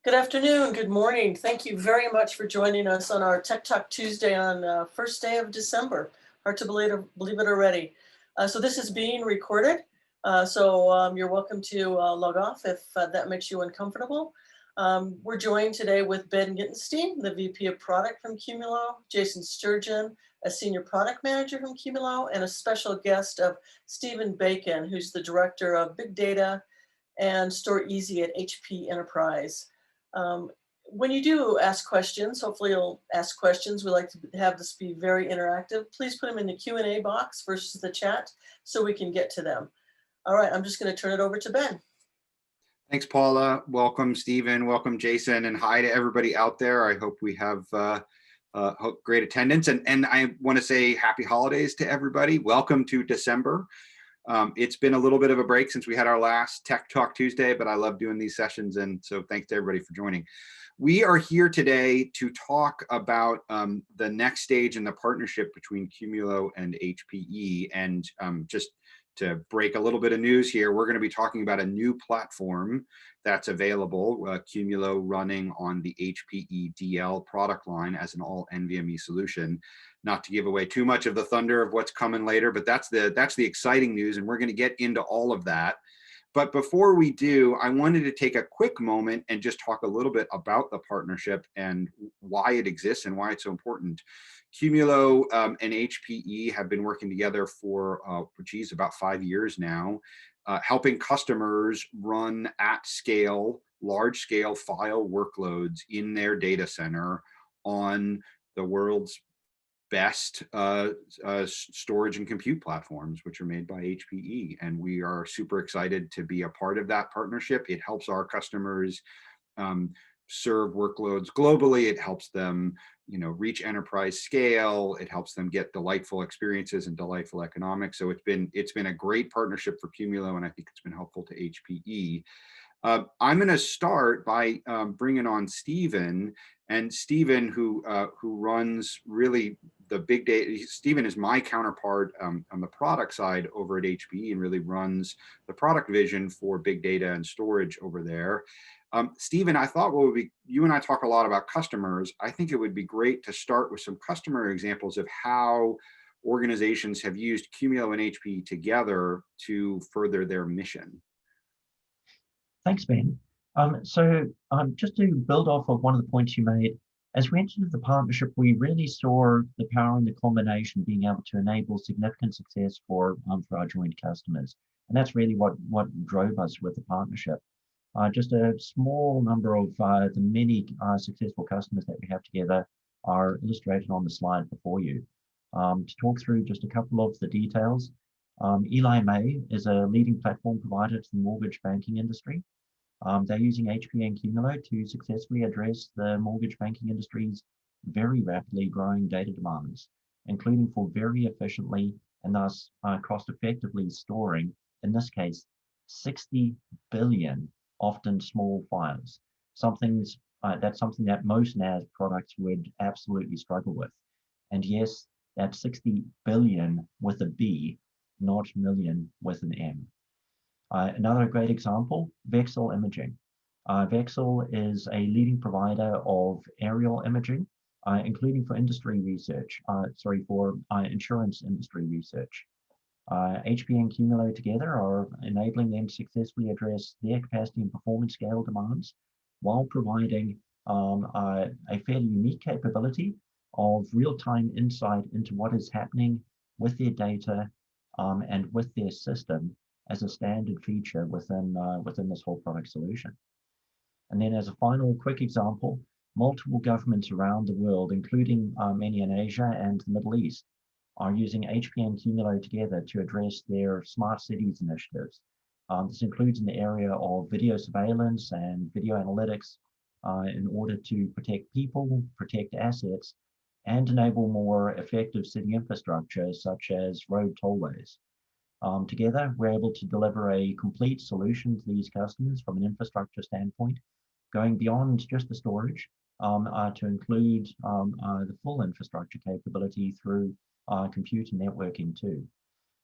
Good afternoon, good morning. Thank you very much for joining us on our Tech Talk Tuesday on first day of December. Hard to believe it already. So this is being recorded, you're welcome to log off if that makes you uncomfortable. We're joined today with Ben Gitenstein, the VP of Product from Qumulo, Jason Sturgeon, a Senior Product Manager from Qumulo, and a special guest of Stephen Bacon, who's the Director of Big Data and Store Easy at HP Enterprise. When you do ask questions, hopefully you'll ask questions. We like to have this be very interactive. Please put them in the Q&A box versus the chat so we can get to them. All right, I'm just going to turn it over to Ben. Thanks, Paula. Welcome, Stephen. Welcome, Jason. And hi to everybody out there. I hope we have great attendance. And I want to say happy holidays to everybody. Welcome to December. It's been a little bit of a break since we had our last Tech Talk Tuesday, but I love doing these sessions. And so thanks to everybody for joining. We are here today to talk about the next stage in the partnership between Qumulo and HPE. And just to break a little bit of news here, we're going to be talking about a new platform that's available, Qumulo running on the HPE DL product line as an all NVMe solution. Not to give away too much of the thunder of what's coming later, but that's the exciting news, and we're going to get into all of that. But before we do, I wanted to take a quick moment and just talk a little bit about the partnership and why it exists and why it's so important. Qumulo and HPE have been working together for, about 5 years now, helping customers run at scale, large scale file workloads in their data center on the world's best storage and compute platforms, which are made by HPE. And we are super excited to be a part of that partnership. It helps our customers serve workloads globally. It helps them, reach enterprise scale. It helps them get delightful experiences and delightful economics. So it's been a great partnership for Qumulo, and I think it's been helpful to HPE. I'm going to start by bringing on Stephen. And Stephen, who runs really the big data. Stephen is my counterpart on the product side over at HPE and really runs the product vision for big data and storage over there. Stephen, I thought you and I talk a lot about customers. I think it would be great to start with some customer examples of how organizations have used Qumulo and HPE together to further their mission. Thanks, Ben. Just to build off of one of the points you made, as we entered the partnership, we really saw the power in the combination being able to enable significant success for our joint customers. And that's really what drove us with the partnership. Just a small number of the many successful customers that we have together are illustrated on the slide before you. To talk through just a couple of the details, Eli May is a leading platform provider to the mortgage banking industry. They're using HPE and Qumulo to successfully address the mortgage banking industry's very rapidly growing data demands, including for very efficiently and thus cost-effectively storing, in this case, 60 billion often small files. That's something that most NAS products would absolutely struggle with. And yes, that's 60 billion with a B, not million with an M. Another great example, Vexel Imaging. Vexel is a leading provider of aerial imaging, including for industry research, for insurance industry research. HPE and Qumulo together are enabling them to successfully address their capacity and performance scale demands while providing a fairly unique capability of real-time insight into what is happening with their data and with their system as a standard feature within this whole product solution. And then as a final quick example, multiple governments around the world, including many in Asia and the Middle East, are using HPE and Qumulo together to address their smart cities initiatives. This includes in the area of video surveillance and video analytics in order to protect people, protect assets, and enable more effective city infrastructure such as road tollways. Together, we're able to deliver a complete solution to these customers from an infrastructure standpoint, going beyond just the storage to include the full infrastructure capability through compute and networking too.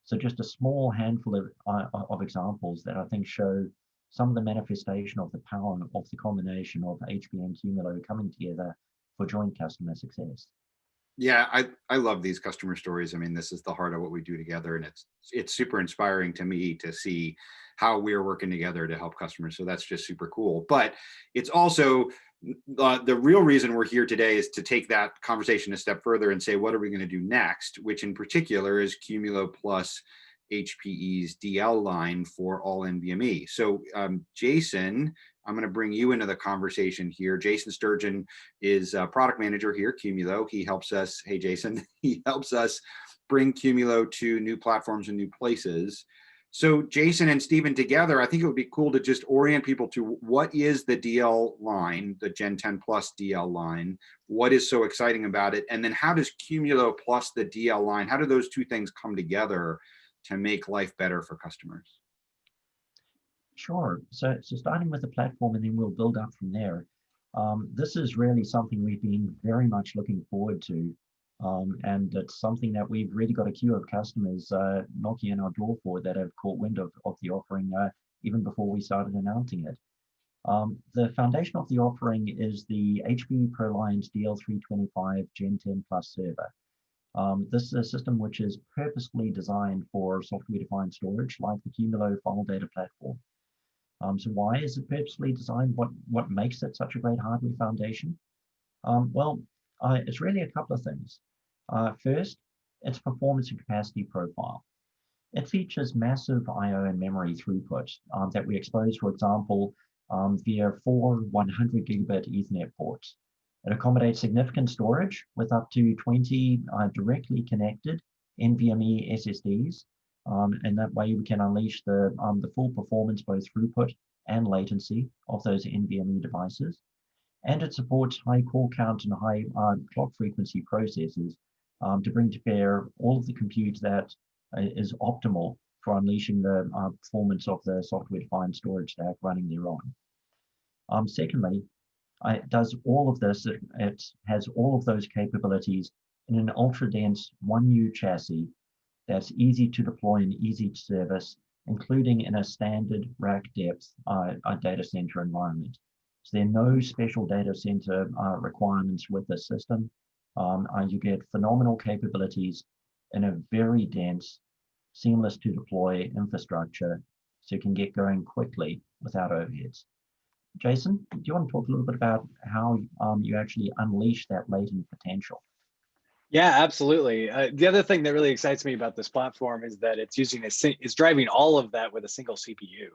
So just a small handful of examples that I think show some of the manifestation of the power of the combination of HPE and Qumulo coming together for joint customer success. Yeah, I love these customer stories. I mean, this is the heart of what we do together, and it's super inspiring to me to see how we're working together to help customers. So that's just super cool. But it's also the real reason we're here today is to take that conversation a step further and say, what are we going to do next? Which in particular is Qumulo plus HPE's DL line for all NVMe. So Jason, I'm going to bring you into the conversation here. Jason Sturgeon is a product manager here at Qumulo. He helps us, hey Jason, he helps us bring Qumulo to new platforms and new places. So Jason and Stephen together, I think it would be cool to just orient people to what is the DL line, the Gen 10 Plus DL line, what is so exciting about it, and then how does Qumulo plus the DL line, how do those two things come together to make life better for customers? Sure. So starting with the platform, and then we'll build up from there. This is really something we've been very much looking forward to. And it's something that we've really got a queue of customers knocking on our door for that have caught wind of the offering even before we started announcing it. The foundation of the offering is the HPE ProLiant DL325 Gen10 Plus server. This is a system which is purposefully designed for software-defined storage like the Qumulo file data platform. So why is it purposely designed? What makes it such a great hardware foundation? It's really a couple of things. First, its performance and capacity profile. It features massive I/O and memory throughput that we expose, for example, via 4 100 gigabit Ethernet ports. It accommodates significant storage with up to 20 directly connected NVMe SSDs. And that way we can unleash the full performance, both throughput and latency of those NVMe devices. And it supports high core count and high clock frequency processors to bring to bear all of the compute that is optimal for unleashing the performance of the software-defined storage stack running thereon. Secondly, it does all of this, it has all of those capabilities in an ultra-dense 1U chassis that's easy to deploy and easy to service, including in a standard rack depth data center environment. So there are no special data center requirements with this system. You get phenomenal capabilities in a very dense, seamless to deploy infrastructure, so you can get going quickly without overheads. Jason, do you want to talk a little bit about how you actually unleash that latent potential? Yeah, absolutely. The other thing that really excites me about this platform is that it's driving all of that with a single CPU.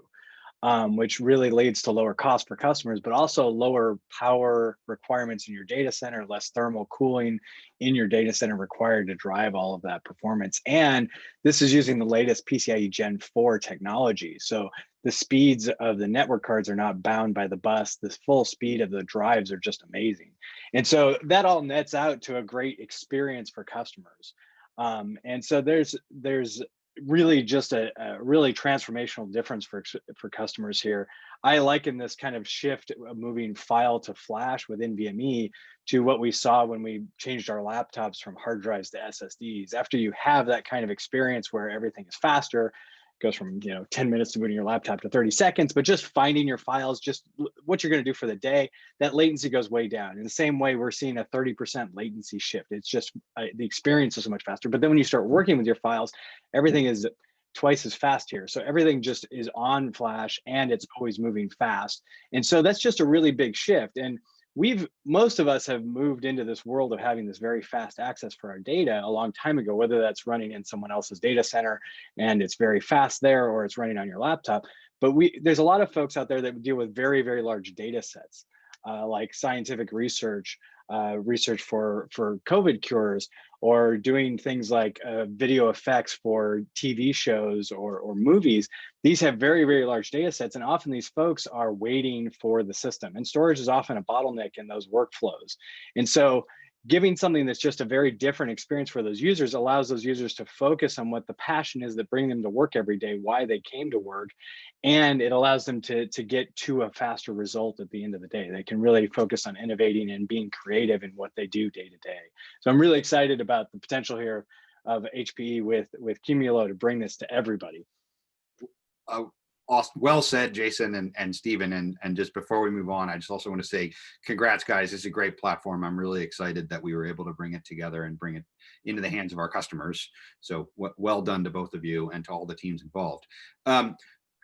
Which really leads to lower cost for customers, but also lower power requirements in your data center, less thermal cooling in your data center required to drive all of that performance. And this is using the latest PCIe Gen 4 technology. So the speeds of the network cards are not bound by the bus. The full speed of the drives are just amazing. And so that all nets out to a great experience for customers. And so there's really just a really transformational difference for customers here. I liken this kind of shift of moving file to flash with NVMe to what we saw when we changed our laptops from hard drives to SSDs. After you have that kind of experience where everything is faster, goes from 10 minutes to booting your laptop to 30 seconds, but just finding your files, just what you're going to do for the day, that latency goes way down. In the same way, we're seeing a 30% latency shift. It's just the experience is so much faster. But then when you start working with your files, everything is twice as fast here. So everything just is on flash and it's always moving fast. And so that's just a really big shift. And most of us have moved into this world of having this very fast access for our data a long time ago, whether that's running in someone else's data center and it's very fast there, or it's running on your laptop. But there's a lot of folks out there that deal with very, very large data sets, like scientific research, research for COVID cures, or doing things like video effects for TV shows or movies. These have very, very large data sets, and often these folks are waiting for the system, and storage is often a bottleneck in those workflows. And so giving something that's just a very different experience for those users allows those users to focus on what the passion is that bring them to work every day, why they came to work, and it allows them to get to a faster result at the end of the day. They can really focus on innovating and being creative in what they do day to day. So I'm really excited about the potential here of HPE with Qumulo to bring this to everybody. Awesome. Well said, Jason and Stephen. And just before we move on, I just also want to say congrats, guys. This is a great platform. I'm really excited that we were able to bring it together and bring it into the hands of our customers. So well done to both of you and to all the teams involved.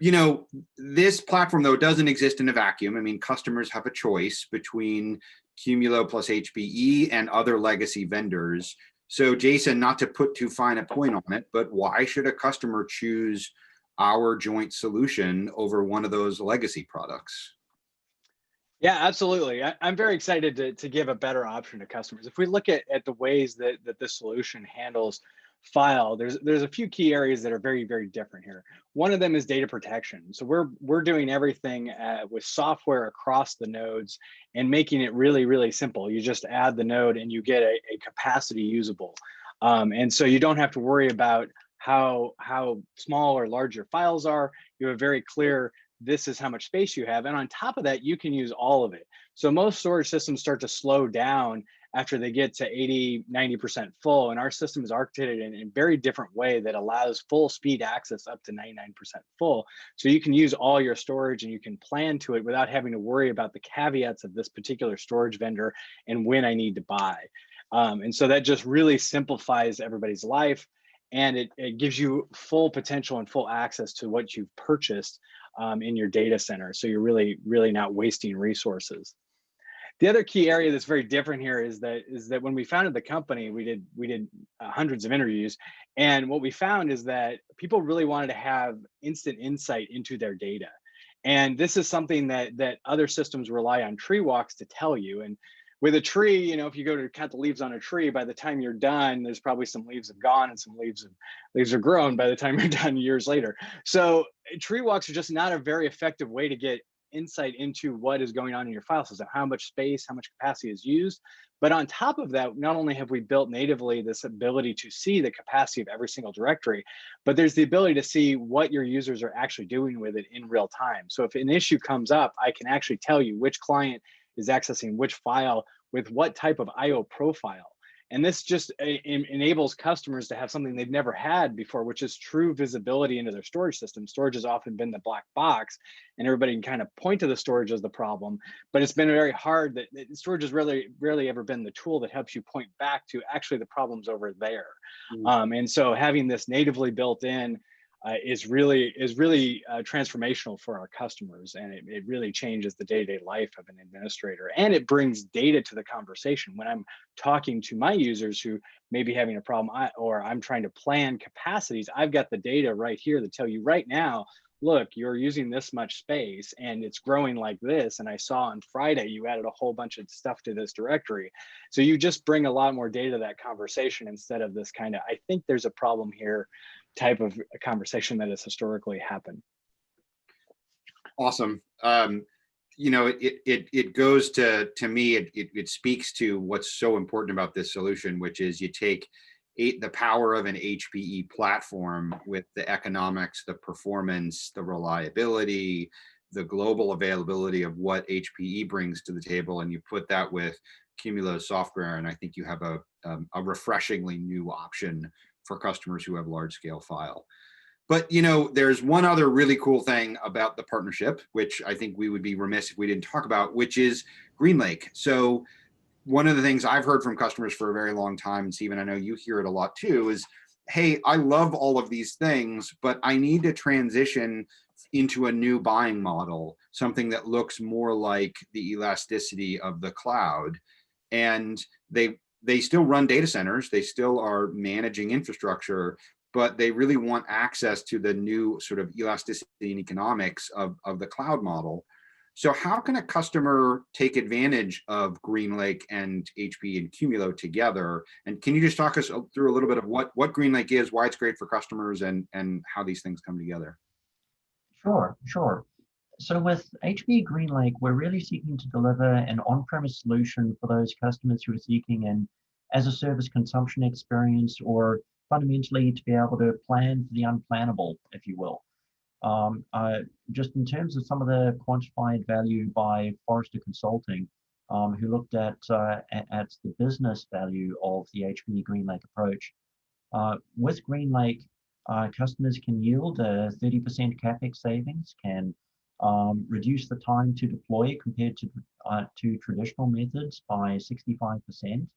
You know, this platform, though, doesn't exist in a vacuum. I mean, customers have a choice between Qumulo plus HPE and other legacy vendors. So Jason, not to put too fine a point on it, but why should a customer choose our joint solution over one of those legacy products? Yeah, absolutely. I'm very excited to give a better option to customers. If we look at the ways that this solution handles file, there's a few key areas that are very, very different here. One of them is data protection. So we're doing everything with software across the nodes and making it really, really simple. You just add the node and you get a capacity usable. And so you don't have to worry about how small or large your files are. You have a very clear, this is how much space you have. And on top of that, you can use all of it. So most storage systems start to slow down after they get to 80, 90% full. And our system is architected in a very different way that allows full speed access up to 99% full. So you can use all your storage and you can plan to it without having to worry about the caveats of this particular storage vendor and when I need to buy. And so that just really simplifies everybody's life. And it gives you full potential and full access to what you've purchased in your data center. So you're really, really not wasting resources. The other key area that's very different here is that when we founded the company, we did hundreds of interviews, and what we found is that people really wanted to have instant insight into their data. And this is something that other systems rely on tree walks to tell you. And with a tree, you know, if you go to count the leaves on a tree, by the time you're done, there's probably some leaves have gone and some leaves are grown by the time you're done years later. So tree walks are just not a very effective way to get insight into what is going on in your file system, how much space, how much capacity is used. But on top of that, not only have we built natively this ability to see the capacity of every single directory, but there's the ability to see what your users are actually doing with it in real time. So if an issue comes up, I can actually tell you which client is accessing which file with what type of IO profile. And this just enables customers to have something they've never had before, which is true visibility into their storage system. Storage has often been the black box, and everybody can kind of point to the storage as the problem, but it's been very hard that storage has rarely ever been the tool that helps you point back to actually the problems over there. And so having this natively built in is really transformational for our customers, and it really changes the day-to-day life of an administrator, and it brings data to the conversation. When I'm talking to my users who may be having a problem, or I'm trying to plan capacities, I've got the data right here to tell you right now, look, you're using this much space and it's growing like this, and I saw on Friday you added a whole bunch of stuff to this directory. So you just bring a lot more data to that conversation instead of this kind of, I think there's a problem here type of a conversation that has historically happened. Awesome. You know, it goes to me, it speaks to what's so important about this solution, which is you take the power of an HPE platform with the economics, the performance, the reliability, the global availability of what HPE brings to the table, and you put that with Qumulo software, and I think you have a refreshingly new option for customers who have large scale file. But you know, there's one other really cool thing about the partnership, which I think we would be remiss if we didn't talk about, which is GreenLake. So one of the things I've heard from customers for a very long time, and Stephen, I know you hear it a lot too, is, hey, I love all of these things, but I need to transition into a new buying model, something that looks more like the elasticity of the cloud. And they still run data centers, they still are managing infrastructure, but they really want access to the new sort of elasticity and economics of the cloud model. So how can a customer take advantage of GreenLake and HPE and Qumulo together? And can you just talk us through a little bit of what GreenLake is, why it's great for customers, and how these things come together? Sure. So with HPE GreenLake, we're really seeking to deliver an on-premise solution for those customers who are seeking an as-a-service consumption experience, or fundamentally to be able to plan for the unplannable, if you will. Just in terms of some of the quantified value by Forrester Consulting, who looked at the business value of the HPE GreenLake approach. With GreenLake, customers can yield a 30% CapEx savings, can reduce the time to deploy compared to traditional methods by 65%,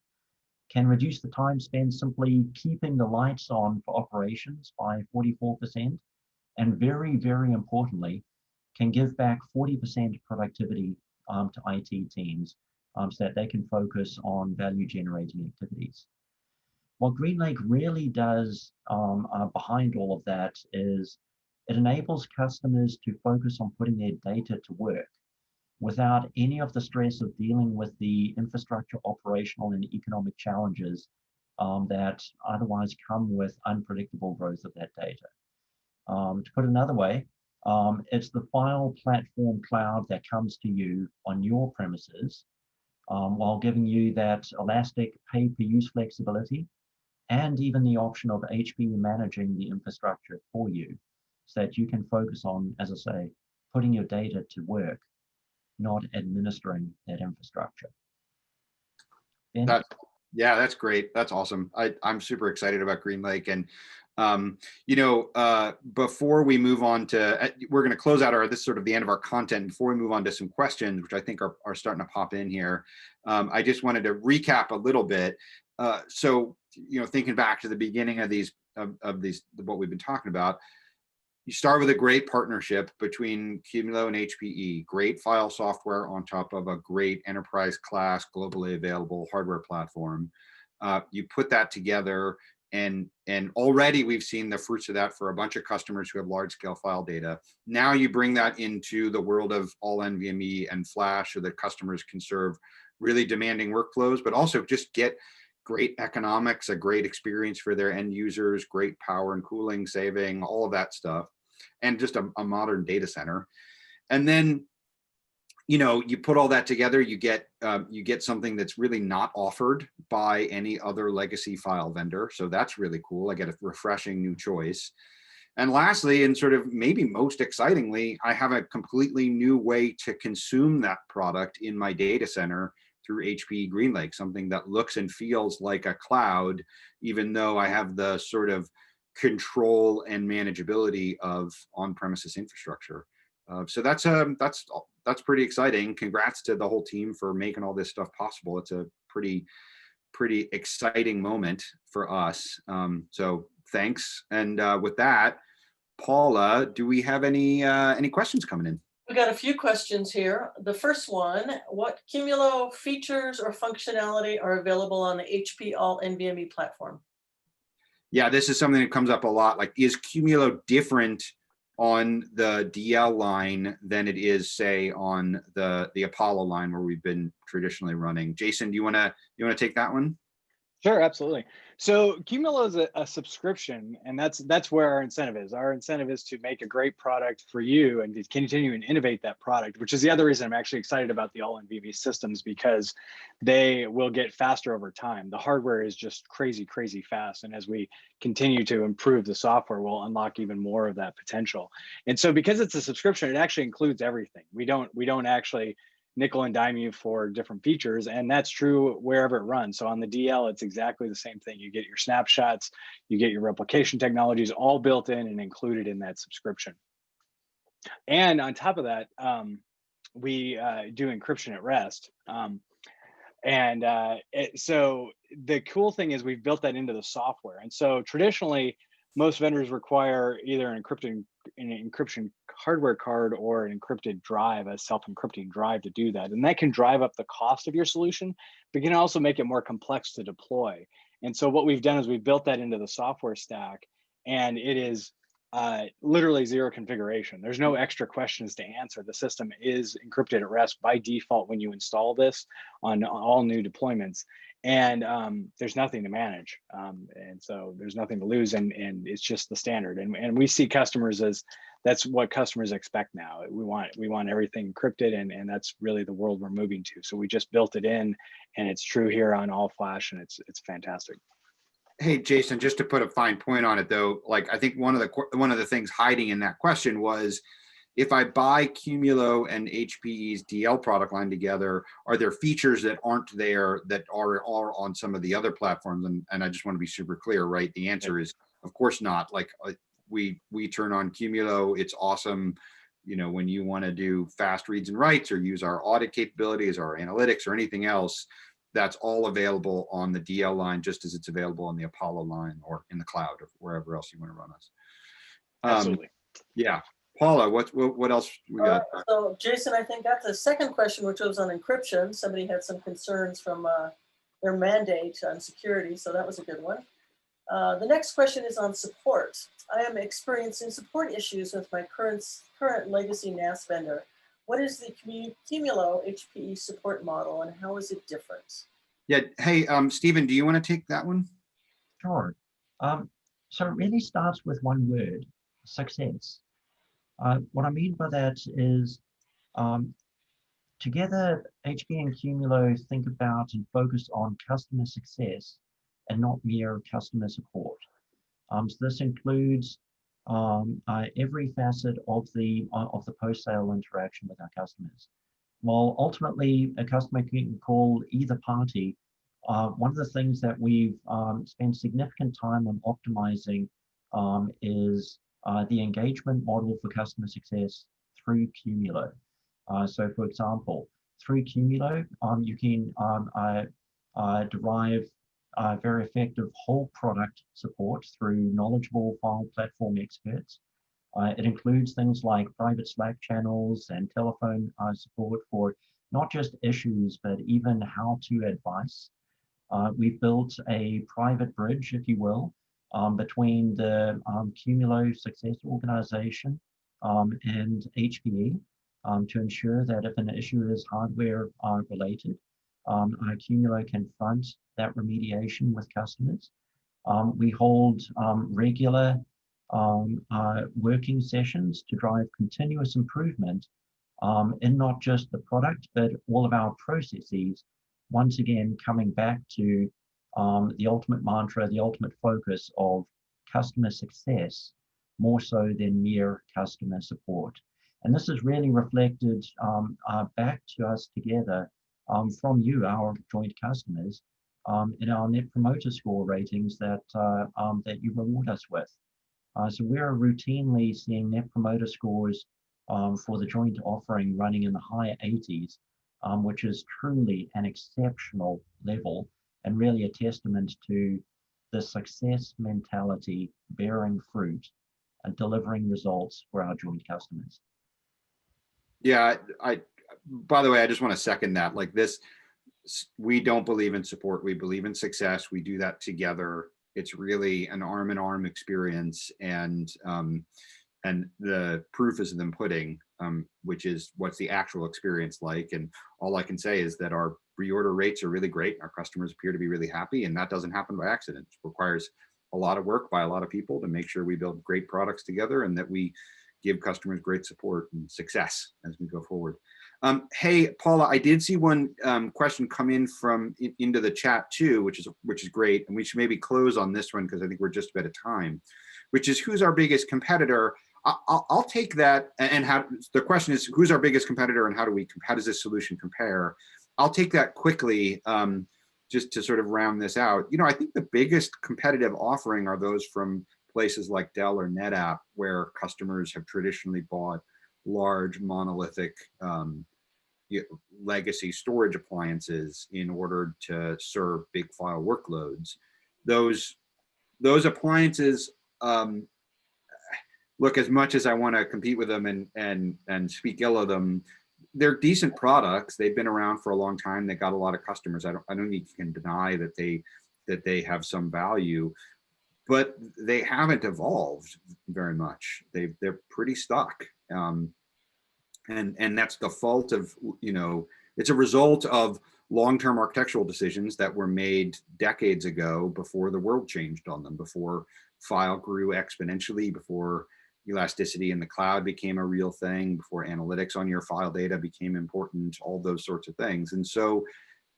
can reduce the time spent simply keeping the lights on for operations by 44%, and very, very importantly, can give back 40% productivity to IT teams so that they can focus on value generating activities. What GreenLake really does behind all of that is it enables customers to focus on putting their data to work without any of the stress of dealing with the infrastructure, operational, and economic challenges that otherwise come with unpredictable growth of that data. To put it another way, it's the file platform cloud that comes to you on your premises while giving you that elastic pay-per-use flexibility and even the option of HPE managing the infrastructure for you so that you can focus on, as I say, putting your data to work, not administering that infrastructure. Ben? Yeah, that's great. That's awesome. I'm super excited about GreenLake. And, before we move on to, we're going to close out this is sort of the end of our content. Before we move on to some questions, which I think are starting to pop in here, I just wanted to recap a little bit. So, thinking back to the beginning of these, what we've been talking about, you start with a great partnership between Qumulo and HPE, great file software on top of a great enterprise class, globally available hardware platform. You put that together, and already we've seen the fruits of that for a bunch of customers who have large scale file data. Now you bring that into the world of all NVMe and flash so that customers can serve really demanding workflows, but also just get great economics, a great experience for their end users, great power and cooling saving, all of that stuff, and just a modern data center. And then, you put all that together, you get something that's really not offered by any other legacy file vendor. So that's really cool. I get a refreshing new choice. And lastly, and sort of maybe most excitingly, I have a completely new way to consume that product in my data center through HPE GreenLake, something that looks and feels like a cloud, even though I have the sort of control and manageability of on-premises infrastructure. So that's pretty exciting. Congrats to the whole team for making all this stuff possible. It's a pretty exciting moment for us. So thanks. And with that, Paula, do we have any questions coming in? We got a few questions here. The first one, what Qumulo features or functionality are available on the HPE All NVMe platform? Yeah, this is something that comes up a lot. Like, is Qumulo different on the DL line than it is, say, on the Apollo line where we've been traditionally running? Jason, do you want to take that one? Sure, absolutely. So Qumulo is a subscription, and that's where our incentive is. Our incentive is to make a great product for you and to continue and innovate that product, which is the other reason I'm actually excited about the all NVMe systems, because they will get faster over time. The hardware is just crazy fast, and as we continue to improve the software, we'll unlock even more of that potential. And so because it's a subscription, it actually includes everything. We don't actually nickel and dime you for different features, and that's true wherever it runs. So on the DL, it's exactly the same thing. You get your snapshots, you get your replication technologies, all built in and included in that subscription. And on top of that, we do encryption at rest. So the cool thing is we've built that into the software. And so traditionally, most vendors require either an encryption hardware card or an encrypted drive, a self-encrypting drive to do that. And that can drive up the cost of your solution, but can also make it more complex to deploy. And so what we've done is we've built that into the software stack, and it is literally zero configuration. There's no extra questions to answer. The system is encrypted at rest by default when you install this on all new deployments. And there's nothing to manage. And so there's nothing to lose, and it's just the standard. And we see customers as that's what customers expect now. We want everything encrypted, and that's really the world we're moving to. So we just built it in, and it's true here on all flash, and it's fantastic. Hey, Jason, just to put a fine point on it though, like I think one of the things hiding in that question was, if I buy Qumulo and HPE's DL product line together, are there features that aren't there that are on some of the other platforms? And I just want to be super clear, right? The answer is Of course not. Like we turn on Qumulo, it's awesome. You know, when you want to do fast reads and writes or use our audit capabilities or our analytics or anything else, that's all available on the DL line, just as it's available on the Apollo line or in the cloud or wherever else you want to run us. Absolutely. Yeah, Paula, what else we got? So Jason, I think got the second question, which was on encryption. Somebody had some concerns from their mandate on security, so that was a good one. The next question is on support. I am experiencing support issues with my current legacy NAS vendor. What is the Qumulo HPE support model and how is it different? Yeah, hey, Stephen, do you want to take that one? Sure. So it really starts with one word: success. What I mean by that is, together, HPE and Qumulo think about and focus on customer success and not mere customer support. So this includes every facet of the post-sale interaction with our customers. While ultimately a customer can call either party, one of the things that we've spent significant time on optimizing is the engagement model for customer success through Qumulo. So for example, through Qumulo, you can derive very effective whole product support through knowledgeable file platform experts. It includes things like private Slack channels and telephone support for not just issues, but even how-to advice. We've built a private bridge, if you will, between the Qumulo success organization and HPE to ensure that if an issue is hardware related, Qumulo can front that remediation with customers. We hold regular working sessions to drive continuous improvement in not just the product, but all of our processes. Once again, coming back to the ultimate mantra, the ultimate focus of customer success, more so than mere customer support. And this is really reflected back to us together from you, our joint customers, in our Net Promoter Score ratings that you reward us with. So we're routinely seeing Net Promoter Scores for the joint offering running in the high 80s, which is truly an exceptional level and really a testament to the success mentality bearing fruit and delivering results for our joint customers. Yeah, by the way, I just want to second that. Like this, we don't believe in support. We believe in success. We do that together. It's really an arm-in-arm experience, and the proof is in the pudding, which is what's the actual experience like. And all I can say is that our reorder rates are really great. Our customers appear to be really happy, and that doesn't happen by accident. It requires a lot of work by a lot of people to make sure we build great products together and that we give customers great support and success as we go forward. Hey, Paula, I did see one question come in into the chat too, which is great. And we should maybe close on this one because I think we're just about of time, which is who's our biggest competitor? I'll take that. And the question is, who's our biggest competitor and how does this solution compare? I'll take that quickly, just to sort of round this out. You know, I think the biggest competitive offering are those from places like Dell or NetApp, where customers have traditionally bought large monolithic legacy storage appliances in order to serve big file workloads. Those appliances, look, as much as I want to compete with them and speak ill of them, they're decent products. They've been around for a long time. They got a lot of customers. I don't think you can deny that they have some value, but they haven't evolved very much. They're pretty stuck. And that's the fault of, you know, it's a result of long-term architectural decisions that were made decades ago before the world changed on them, before file grew exponentially, before elasticity in the cloud became a real thing, before analytics on your file data became important, all those sorts of things. And so,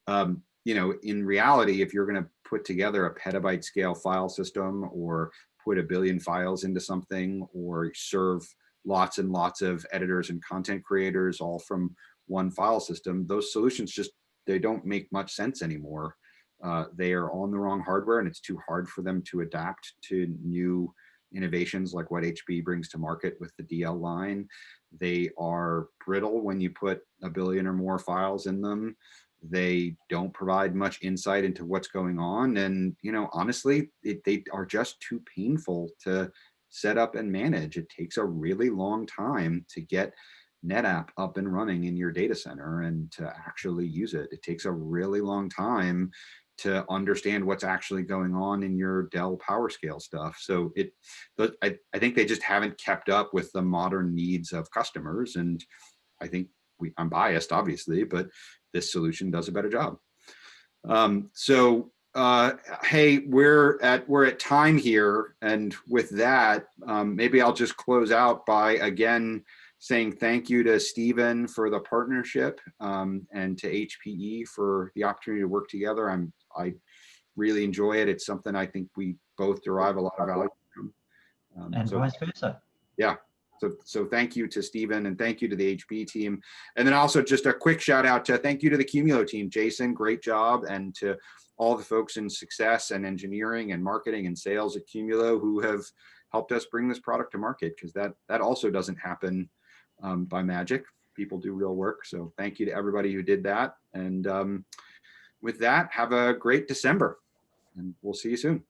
you know, in reality, if you're going to put together a petabyte scale file system or put 1 billion files into something or serve lots and lots of editors and content creators all from one file system, those solutions just, they don't make much sense anymore. they are on the wrong hardware, and it's too hard for them to adapt to new innovations like what HPE brings to market with the DL line. They are brittle when you put a billion or more files in them. They don't provide much insight into what's going on. And, you know, honestly, they are just too painful to set up and manage. It takes a really long time to get NetApp up and running in your data center and to actually use it. It takes a really long time to understand what's actually going on in your Dell PowerScale stuff. So I think they just haven't kept up with the modern needs of customers. And I think I'm biased, obviously, but this solution does a better job. Hey, we're at time here. And with that, maybe I'll just close out by again saying thank you to Stephen for the partnership, and to HPE for the opportunity to work together. I really enjoy it. It's something I think we both derive a lot of value from. And vice versa. Yeah. So thank you to Stephen, and thank you to the HPE team. And then also just a quick shout out to thank you to the Qumulo team. Jason, great job. And to all the folks in success and engineering and marketing and sales at Qumulo who have helped us bring this product to market, because that also doesn't happen by magic. People do real work. So thank you to everybody who did that. And with that, have a great December, and we'll see you soon.